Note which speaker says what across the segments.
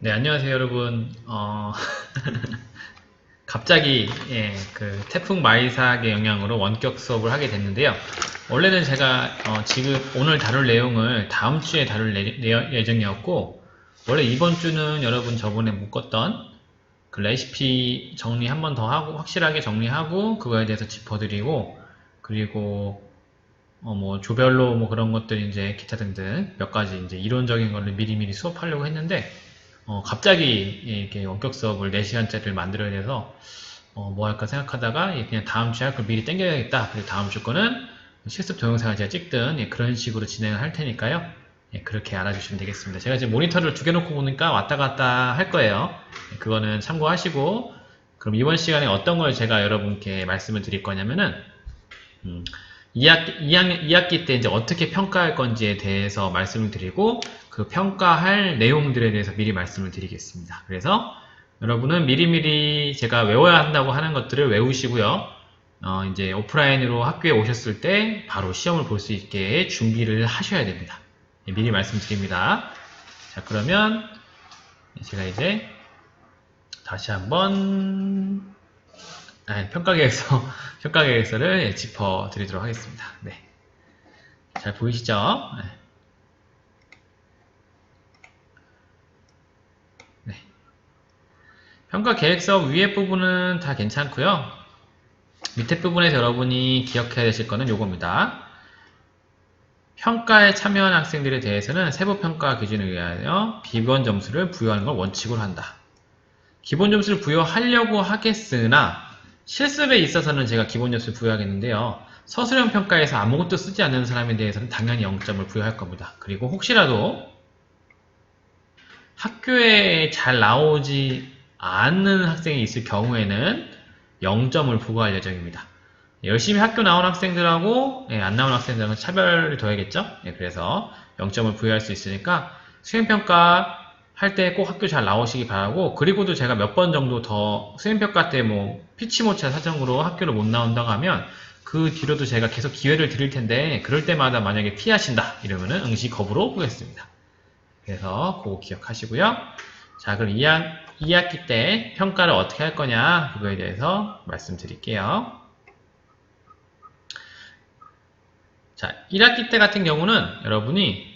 Speaker 1: 네, 안녕하세요, 여러분. 갑자기, 그, 태풍 마이삭의 영향으로 원격 수업을 하게 됐는데요. 원래는 제가, 지금 오늘 다룰 내용을 다음 주에 다룰 예정이었고, 원래 이번 주는 여러분 저번에 묶었던 그 레시피 정리 한 번 더 하고, 확실하게 정리하고, 그거에 대해서 짚어드리고, 그리고, 뭐, 조별로 뭐 그런 것들 이제 기타 등등 몇 가지 이제 이론적인 거를 미리미리 수업하려고 했는데, 갑자기 이렇게 원격 수업을 4시간짜리를 만들어야 돼서 뭐 할까 생각하다가 그냥 다음 주에 할 걸 미리 땡겨야겠다. 그래서 다음 주 거는 실습 동영상을 제가 찍든 그런 식으로 진행을 할 테니까요. 그렇게 알아주시면 되겠습니다. 제가 지금 모니터를 2개 놓고 보니까 왔다 갔다 할 거예요. 그거는 참고하시고, 그럼 이번 시간에 어떤 걸 제가 여러분께 말씀을 드릴 거냐면은 2학기 때 이제 어떻게 평가할 건지에 대해서 말씀을 드리고, 그 평가할 내용들에 대해서 미리 말씀을 드리겠습니다. 그래서 여러분은 미리미리 제가 외워야 한다고 하는 것들을 외우시고요. 이제 오프라인으로 학교에 오셨을 때 바로 시험을 볼 수 있게 준비를 하셔야 됩니다. 미리 말씀드립니다. 자, 그러면 제가 이제 다시 한번 평가계획서를 짚어드리도록 하겠습니다. 네. 잘 보이시죠? 네. 평가계획서 위에 부분은 다 괜찮고요. 밑에 부분에서 여러분이 기억해야 되실 거는 요겁니다. 평가에 참여한 학생들에 대해서는 세부평가 기준에 의하여 기본 점수를 부여하는 걸 원칙으로 한다. 기본 점수를 부여하려고 하겠으나 실습에 있어서는 제가 기본 점수를 부여하겠는데요. 서술형 평가에서 아무것도 쓰지 않는 사람에 대해서는 당연히 0점을 부여할 겁니다. 그리고 혹시라도 학교에 잘 나오지 않는 학생이 있을 경우에는 0점을 부과할 예정입니다. 열심히 학교 나온 학생들하고 안 나온 학생들은 차별을 둬야겠죠? 그래서 0점을 부여할 수 있으니까 수행평가 할 때 꼭 학교 잘 나오시기 바라고, 그리고도 제가 몇 번 정도 더 수행평가 때 뭐 피치모차 사정으로 학교를 못 나온다고 하면 그 뒤로도 제가 계속 기회를 드릴 텐데, 그럴 때마다 만약에 피하신다 이러면은 응시 거부로 보겠습니다. 그래서 그거 기억하시고요. 자, 그럼 2학기 때 평가를 어떻게 할 거냐, 그거에 대해서 말씀드릴게요. 자, 1학기 때 같은 경우는 여러분이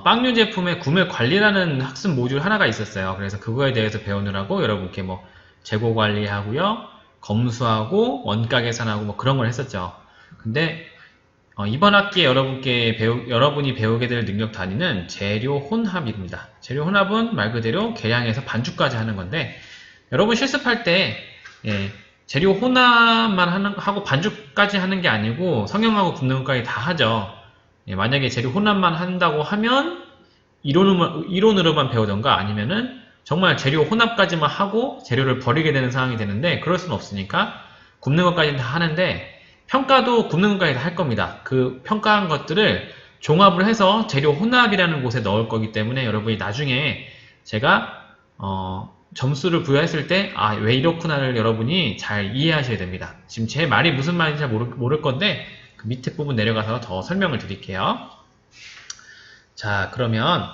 Speaker 1: 빵류 제품의 구매 관리라는 학습 모듈 하나가 있었어요. 그래서 그거에 대해서 배우느라고 여러분께 뭐 재고 관리하고요, 검수하고, 원가 계산하고 뭐 그런 걸 했었죠. 근데 이번 학기에 여러분이 배우게 될 능력 단위는 재료 혼합입니다. 재료 혼합은 말 그대로 계량해서 반죽까지 하는 건데, 여러분 실습할 때 재료 혼합만 하고 반죽까지 하는 게 아니고 성형하고 굽는 것까지 다 하죠. 만약에 재료 혼합만 한다고 하면 이론으로만 배우던가, 아니면은 정말 재료 혼합까지만 하고 재료를 버리게 되는 상황이 되는데, 그럴 수는 없으니까 굽는 것까지는 다 하는데, 평가도 굽는 것까지 다 할 겁니다. 그 평가한 것들을 종합을 해서 재료 혼합이라는 곳에 넣을 거기 때문에 여러분이 나중에 제가 점수를 부여했을 때 왜 이렇구나를 여러분이 잘 이해하셔야 됩니다. 지금 제 말이 무슨 말인지 잘 모를 건데 그 밑에 부분 내려가서 더 설명을 드릴게요. 자, 그러면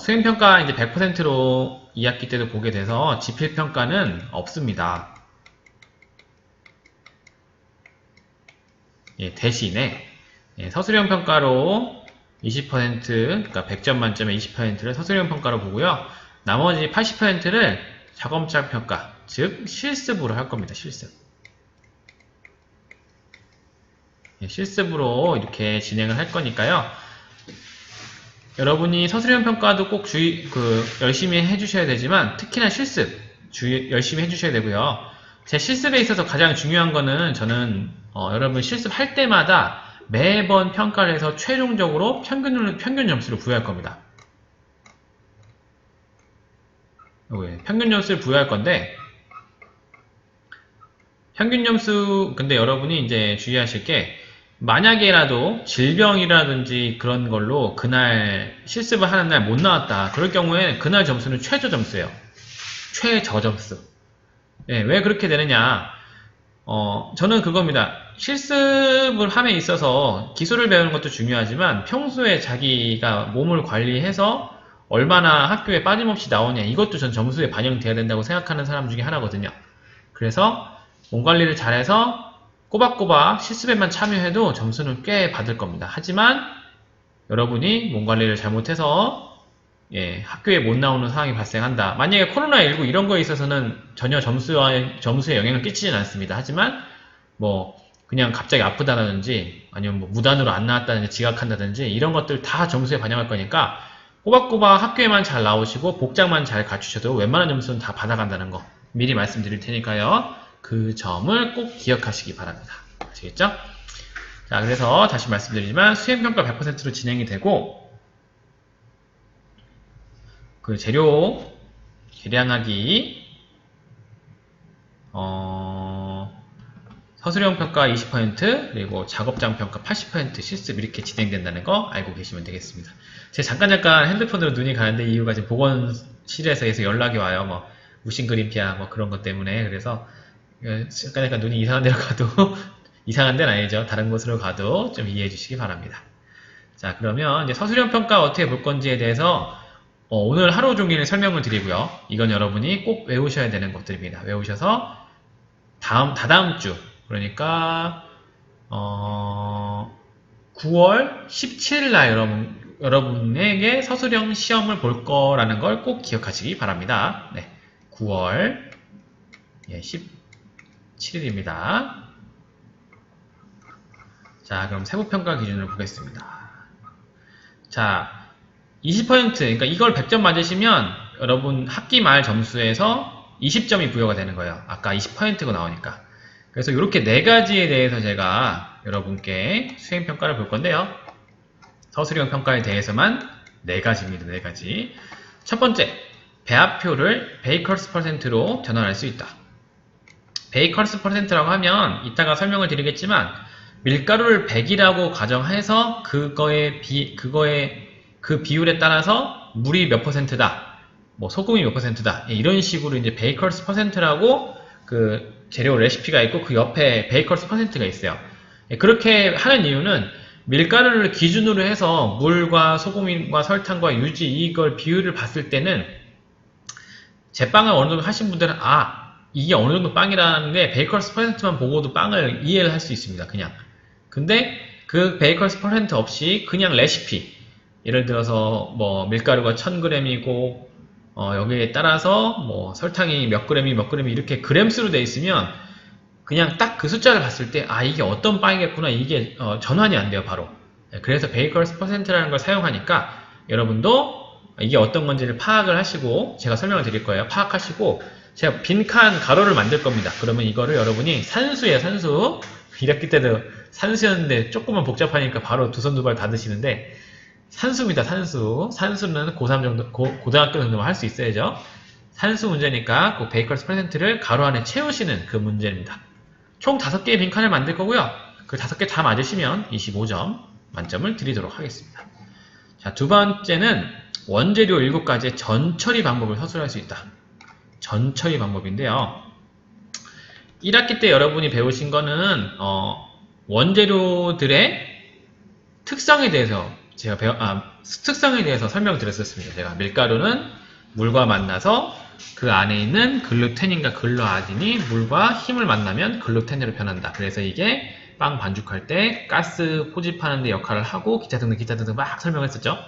Speaker 1: 수행평가 이제 100%로 2학기 때도 보게 돼서 지필평가는 없습니다. 대신에 서술형 평가로 20%, 그러니까 100점 만점에 20%를 서술형 평가로 보고요. 나머지 80%를 작업장 평가, 즉 실습으로 할 겁니다. 실습으로 이렇게 진행을 할 거니까요. 여러분이 서술형 평가도 꼭 열심히 해주셔야 되지만, 특히나 실습 열심히 해주셔야 되고요. 제 실습에 있어서 가장 중요한 거는, 저는 여러분 실습할 때마다 매번 평가를 해서 최종적으로 평균 점수를 부여할 겁니다. 평균 점수를 부여할 건데, 평균 점수, 근데 여러분이 이제 주의하실 게, 만약에라도 질병이라든지 그런 걸로 그날 실습을 하는 날 못 나왔다, 그럴 경우에 그날 점수는 최저 점수예요. 최저 점수. 왜 그렇게 되느냐, 저는 그겁니다. 실습을 함에 있어서 기술을 배우는 것도 중요하지만 평소에 자기가 몸을 관리해서 얼마나 학교에 빠짐없이 나오냐, 이것도 전 점수에 반영돼야 된다고 생각하는 사람 중에 하나거든요. 그래서 몸 관리를 잘해서 꼬박꼬박 실습에만 참여해도 점수는 꽤 받을 겁니다. 하지만 여러분이 몸 관리를 잘못해서 학교에 못 나오는 상황이 발생한다. 만약에 코로나19 이런 거에 있어서는 전혀 점수에 영향을 끼치진 않습니다. 하지만 뭐 그냥 갑자기 아프다든지 아니면 뭐 무단으로 안 나왔다든지 지각한다든지 이런 것들 다 점수에 반영할 거니까 꼬박꼬박 학교에만 잘 나오시고 복장만 잘 갖추셔도 웬만한 점수는 다 받아간다는 거 미리 말씀드릴 테니까요. 그 점을 꼭 기억하시기 바랍니다. 아시겠죠? 자, 그래서 다시 말씀드리지만 수행평가 100%로 진행이 되고 그 재료 계량하기 서술형 평가 20% 그리고 작업장 평가 80% 실습 이렇게 진행된다는 거 알고 계시면 되겠습니다. 제가 잠깐 핸드폰으로 눈이 가는데 이유가 지금 보건실에서 계속 연락이 와요. 뭐 무심 그림피아 뭐 그런 것 때문에. 그래서 잠깐 눈이 이상한 데로 가도 이상한 데는 아니죠. 다른 곳으로 가도 좀 이해해 주시기 바랍니다. 자, 그러면 이제 서술형 평가 어떻게 볼 건지에 대해서 오늘 하루 종일 설명을 드리고요. 이건 여러분이 꼭 외우셔야 되는 것들입니다. 외우셔서 다다음 주 그러니까 9월 17일 날 여러분에게 서술형 시험을 볼 거라는 걸 꼭 기억하시기 바랍니다. 네, 9월 17일입니다. 자, 그럼 세부평가 기준을 보겠습니다. 자, 20% 그러니까 이걸 100점 맞으시면 여러분 학기 말 점수에서 20점이 부여가 되는 거예요. 아까 20%가 나오니까. 그래서 이렇게 네 가지에 대해서 제가 여러분께 수행평가를 볼 건데요. 서술형 평가에 대해서만 네 가지입니다. 네 가지. 첫 번째, 배합표를 베이커스 퍼센트로 전환할 수 있다. 베이커스 퍼센트라고 하면 이따가 설명을 드리겠지만 밀가루를 100이라고 가정해서 그 비율에 따라서 물이 몇 %다, 뭐 소금이 몇 %다, 이런 식으로 이제 베이커스 퍼센트라고 그 재료 레시피가 있고 그 옆에 베이커스 퍼센트가 있어요. 그렇게 하는 이유는 밀가루를 기준으로 해서 물과 소금과 설탕과 유지 이걸 비율을 봤을 때는 제빵을 어느 정도 하신 분들은 이게 어느 정도 빵이라는 게 베이커스 퍼센트만 보고도 빵을 이해를 할 수 있습니다. 그냥. 근데 그 베이커스 퍼센트 없이 그냥 레시피, 예를 들어서 뭐 밀가루가 1000g이고 여기에 따라서 뭐 설탕이 몇 그램이 이렇게 그램수로 되어 있으면 그냥 딱 그 숫자를 봤을 때 이게 어떤 빵이겠구나, 이게 전환이 안 돼요. 바로. 그래서 베이커스 퍼센트라는 걸 사용하니까 여러분도 이게 어떤 건지를 파악을 하시고 제가 설명을 드릴 거예요. 파악하시고 제가 빈칸 가로를 만들 겁니다. 그러면 이거를 여러분이 산수예요. 산수. 1학기 때도 산수였는데 조금만 복잡하니까 바로 두 손 두 발 다 드시는데 산수입니다. 산수. 산수는 고3 정도, 고등학교 정도만 할 수 있어야죠. 산수 문제니까 그 베이커스 퍼센트를 가로 안에 채우시는 그 문제입니다. 총 5개의 빈칸을 만들 거고요. 그 5개 다 맞으시면 25점 만점을 드리도록 하겠습니다. 자, 두 번째는 원재료 7가지의 전처리 방법을 서술할 수 있다. 전처리 방법인데요. 1학기 때 여러분이 배우신 거는 원재료들의 특성에 대해서 특성에 대해서 설명드렸었습니다. 제가 밀가루는 물과 만나서 그 안에 있는 글루텐인과 글루아딘이 물과 힘을 만나면 글루텐으로 변한다. 그래서 이게 빵 반죽할 때 가스 포집하는 데 역할을 하고 기타 등등 막 설명했었죠.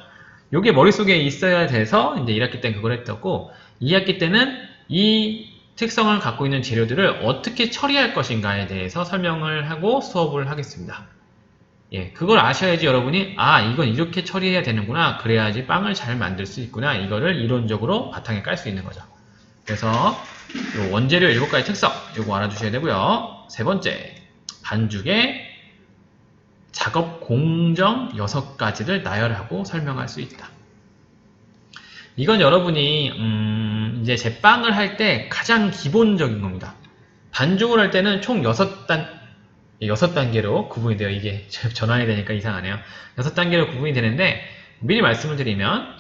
Speaker 1: 요게 머릿속에 있어야 돼서 이제 1학기 때는 그걸 했었고 2학기 때는 이 특성을 갖고 있는 재료들을 어떻게 처리할 것인가에 대해서 설명을 하고 수업을 하겠습니다. 그걸 아셔야지 여러분이 이건 이렇게 처리해야 되는구나, 그래야지 빵을 잘 만들 수 있구나, 이거를 이론적으로 바탕에 깔 수 있는 거죠. 그래서 요 원재료 7가지 특성 요거 알아두셔야 되고요. 세 번째, 반죽의 작업 공정 6가지를 나열하고 설명할 수 있다. 이건 여러분이 이제 제빵을 할 때 가장 기본적인 겁니다. 반죽을 할 때는 총 6단계로 구분이 돼요. 이게 전환이 되니까 이상하네요. 6단계로 구분이 되는데 미리 말씀을 드리면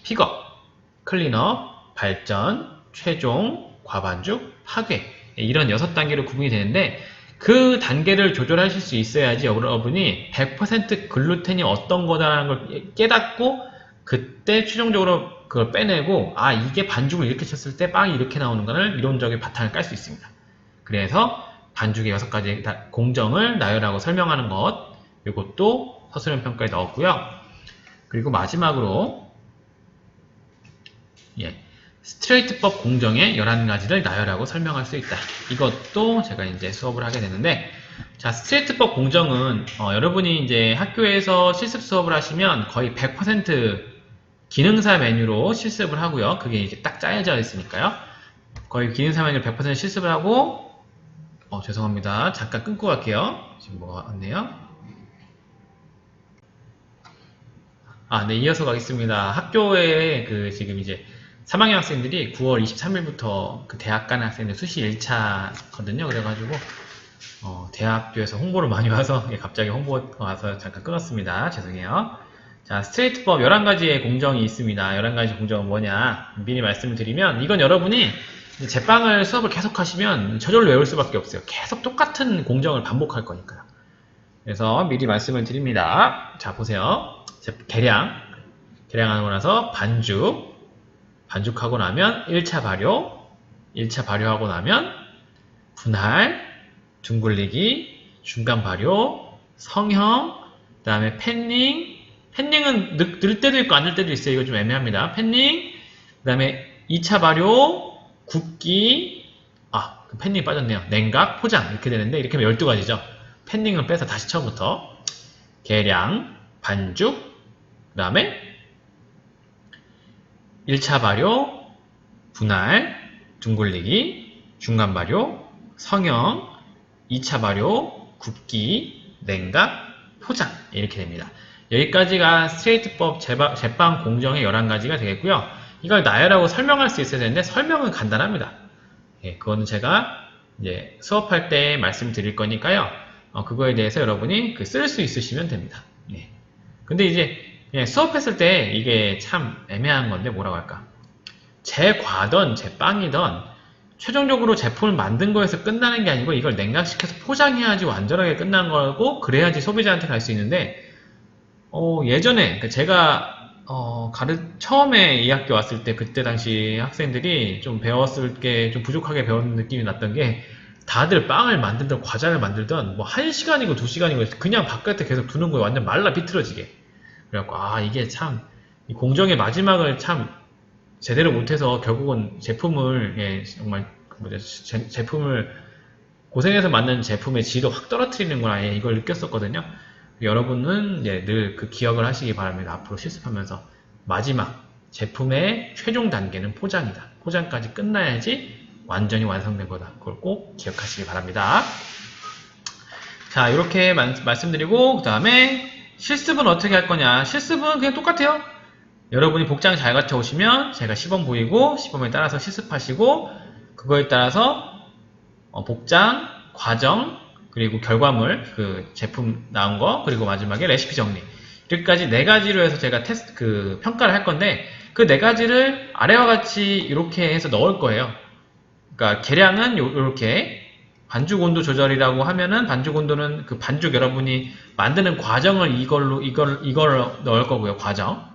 Speaker 1: 픽업, 클린업, 발전, 최종, 과반죽, 파괴, 이런 6단계로 구분이 되는데 그 단계를 조절하실 수 있어야지 여러분이 100% 글루텐이 어떤 거다라는 걸 깨닫고 그때 최종적으로 그걸 빼내고 아 이게 반죽을 이렇게 쳤을 때 빵이 이렇게 나오는 거를 이론적인 바탕을 깔 수 있습니다. 그래서 반죽의 6가지 공정을 나열하고 설명하는 것 이것도 서술형 평가에 넣었고요. 그리고 마지막으로 스트레이트법 공정의 11가지를 나열하고 설명할 수 있다. 이것도 제가 이제 수업을 하게 되는데 자, 스트레이트법 공정은 여러분이 이제 학교에서 실습 수업을 하시면 거의 100% 기능사 메뉴로 실습을 하고요. 그게 이게 딱 짜여져 있으니까요. 거의 기능사 메뉴로 100% 실습을 하고 죄송합니다. 잠깐 끊고 갈게요. 지금 뭐가 왔네요. 네, 이어서 가겠습니다. 학교에 지금 이제 3학년 학생들이 9월 23일부터 그 대학 가는 학생들 수시 1차거든요. 그래가지고 대학교에서 홍보를 많이 와서 갑자기 홍보가 와서 잠깐 끊었습니다. 죄송해요. 자, 스트레이트법 11가지의 공정이 있습니다. 11가지 공정은 뭐냐 미리 말씀을 드리면 이건 여러분이 제빵을 수업을 계속 하시면 저절로 외울 수밖에 없어요. 계속 똑같은 공정을 반복할 거니까요. 그래서 미리 말씀을 드립니다. 자, 보세요. 계량하고 나서 반죽하고 나면 1차 발효, 1차 발효하고 나면 분할, 둥글리기, 중간 발효, 성형, 그 다음에 팬닝은 늘 때도 있고 안 늘 때도 있어요. 이거 좀 애매합니다. 팬닝, 그 다음에 2차 발효, 굽기, 팬닝 빠졌네요. 냉각, 포장 이렇게 되는데 이렇게 하면 12가지죠. 팬닝은 빼서 다시 처음부터 계량, 반죽, 그 다음에 1차 발효, 분할, 둥글리기, 중간 발효, 성형, 2차 발효, 굽기, 냉각, 포장 이렇게 됩니다. 여기까지가 스트레이트법 제빵 공정의 11가지가 되겠고요. 이걸 나열하고 설명할 수 있어야 되는데 설명은 간단합니다. 그거는 제가 이제 수업할 때 말씀드릴 거니까요. 그거에 대해서 여러분이 쓸 수 있으시면 됩니다. 근데 이제 수업했을 때 이게 참 애매한 건데 뭐라고 할까? 제과든 제빵이든 최종적으로 제품을 만든 거에서 끝나는 게 아니고 이걸 냉각시켜서 포장해야지 완전하게 끝난 거고 그래야지 소비자한테 갈 수 있는데 예전에 제가 처음에 이 학교 왔을 때 그때 당시 학생들이 좀 배웠을 게 좀 부족하게 배운 느낌이 났던 게 다들 빵을 만들던 과자를 만들던 뭐 1시간이고 2시간이고 그냥 바깥에 계속 두는 거예요. 완전 말라 비틀어지게. 그래갖고 이게 참 이 공정의 마지막을 참 제대로 못해서 결국은 제품을 정말 제품을 고생해서 만든 제품의 질을 확 떨어뜨리는구나 이걸 느꼈었거든요. 여러분은 늘 그 기억을 하시기 바랍니다. 앞으로 실습하면서 마지막 제품의 최종 단계는 포장이다. 포장까지 끝나야지 완전히 완성된 거다. 그걸 꼭 기억하시기 바랍니다. 자, 이렇게 말씀드리고 그 다음에 실습은 어떻게 할 거냐. 실습은 그냥 똑같아요. 여러분이 복장 잘 갖춰 오시면 제가 시범 보이고 시범에 따라서 실습하시고 그거에 따라서 복장, 과정, 그리고 결과물, 그 제품 나온 거, 그리고 마지막에 레시피 정리. 이렇게까지 4가지로 해서 제가 평가를 할 건데, 그 4가지를 아래와 같이 이렇게 해서 넣을 거예요. 그러니까, 계량은 이렇게, 반죽 온도 조절이라고 하면은, 반죽 온도는 그 반죽 여러분이 만드는 과정을 이걸 넣을 거고요, 과정.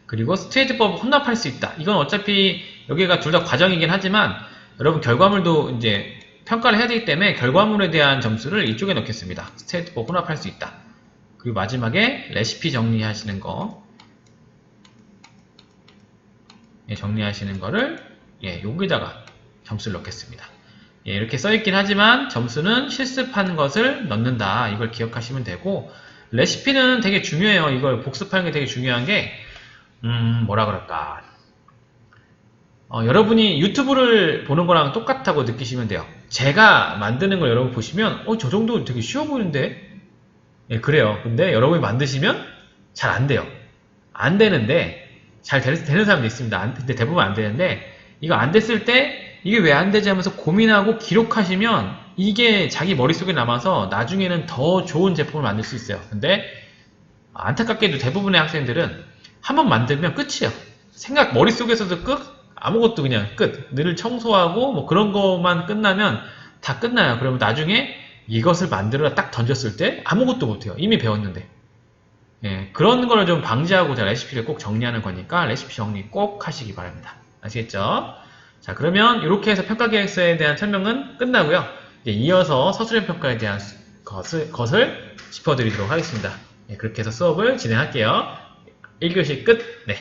Speaker 1: 그리고 스트레이트법 혼납할 수 있다. 이건 어차피 여기가 둘 다 과정이긴 하지만, 여러분 결과물도 이제 평가를 해야 되기 때문에 결과물에 대한 점수를 이쪽에 넣겠습니다. 스트레이트법 혼합할 수 있다. 그리고 마지막에 레시피 정리하시는 거 정리하시는 거를 여기다가 점수를 넣겠습니다. 이렇게 써있긴 하지만 점수는 실습한 것을 넣는다. 이걸 기억하시면 되고 레시피는 되게 중요해요. 이걸 복습하는 게 되게 중요한 게 뭐라 그럴까 여러분이 유튜브를 보는 거랑 똑같다고 느끼시면 돼요. 제가 만드는 걸 여러분 보시면 저 정도 되게 쉬워 보이는데 그래요. 근데 여러분이 만드시면 잘 안 돼요. 안 되는데 잘 되는 사람도 있습니다. 근데 대부분 안 되는데 이거 안 됐을 때 이게 왜 안 되지 하면서 고민하고 기록하시면 이게 자기 머릿속에 남아서 나중에는 더 좋은 제품을 만들 수 있어요. 근데 안타깝게도 대부분의 학생들은 한번 만들면 끝이에요. 머릿속에서도 끝, 아무것도 그냥 끝. 늘 청소하고 뭐 그런 것만 끝나면 다 끝나요. 그러면 나중에 이것을 만들어 딱 던졌을 때 아무것도 못해요. 이미 배웠는데. 예, 그런 거를 좀 방지하고자 레시피를 꼭 정리하는 거니까 레시피 정리 꼭 하시기 바랍니다. 아시겠죠? 자, 그러면 이렇게 해서 평가계획서에 대한 설명은 끝나고요. 이제 이어서 서술형 평가에 대한 것을 짚어드리도록 하겠습니다. 예, 그렇게 해서 수업을 진행할게요. 1교시 끝. 네.